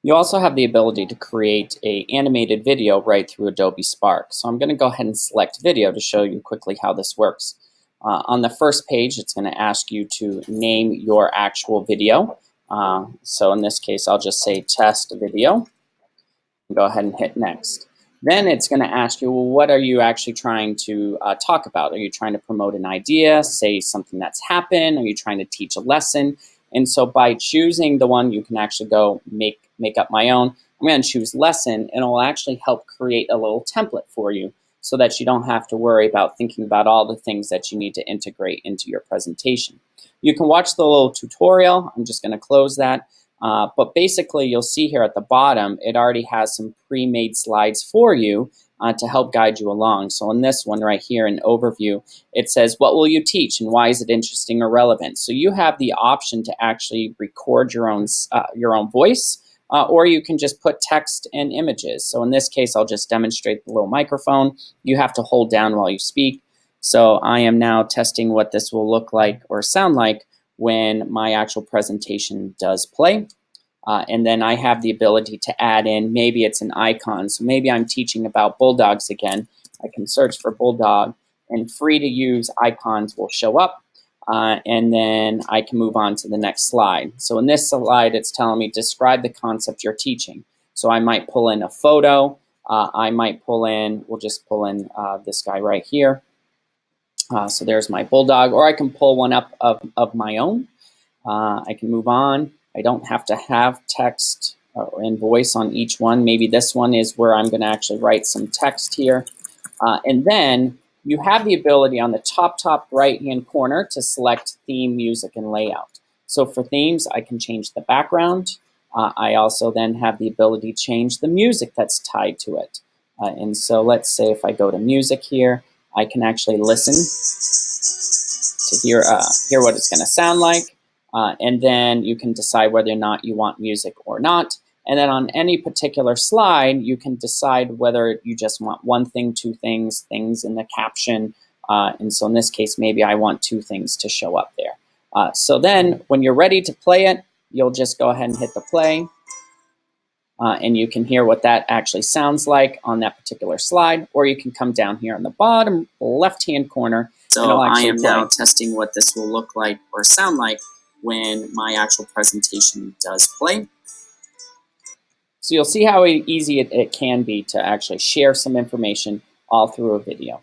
You also have the ability to create a animated video right through Adobe Spark. So I'm going to go ahead and select video to show you quickly how this works. On the first page, it's going to ask you to name your actual video. So in this case, I'll just say test video. Go ahead and hit next. Then it's going to ask you, well, what are you actually trying to talk about? Are you trying to promote an idea, say something that's happened? Are you trying to teach a lesson? And so by choosing the one, you can actually go make up my own. I'm going to choose lesson, and it will actually help create a little template for you so that you don't have to worry about thinking about all the things that you need to integrate into your presentation. You can watch the little tutorial. I'm just going to close that. But basically, you'll see here at the bottom, it already has some pre-made slides for you to help guide you along. So in this one right here, in overview, it says, what will you teach and why is it interesting or relevant? So you have the option to actually record your own voice, or you can just put text and images. So in this case, I'll just demonstrate the little microphone. You have to hold down while you speak. So I am now testing what this will look like or sound like when my actual presentation does play. And then I have the ability to add in, maybe it's an icon. So maybe I'm teaching about bulldogs again. I can search for bulldog, and free to use icons will show up. And then I can move on to the next slide. So in this slide, it's telling me describe the concept you're teaching. So I might pull in a photo. I might pull in, we'll just pull in this guy right here. So there's my bulldog, or I can pull one up of my own. I can move on. I don't have to have text and voice on each one. Maybe this one is where I'm going to actually write some text here. And then you have the ability on the top right-hand corner to select theme, music, and layout. So for themes, I can change the background. I also then have the ability to change the music that's tied to it. And so let's say if I go to music here, I can actually listen to hear what it's going to sound like. And then you can decide whether or not you want music or not. And then on any particular slide, you can decide whether you just want one thing, two things, things in the caption. And so in this case, maybe I want two things to show up there. So then when you're ready to play it, you'll just go ahead and hit the play. And you can hear what that actually sounds like on that particular slide. Or you can come down here on the bottom left-hand corner. So I am now testing what this will look like or sound like when my actual presentation does play. So you'll see how easy it can be to actually share some information all through a video.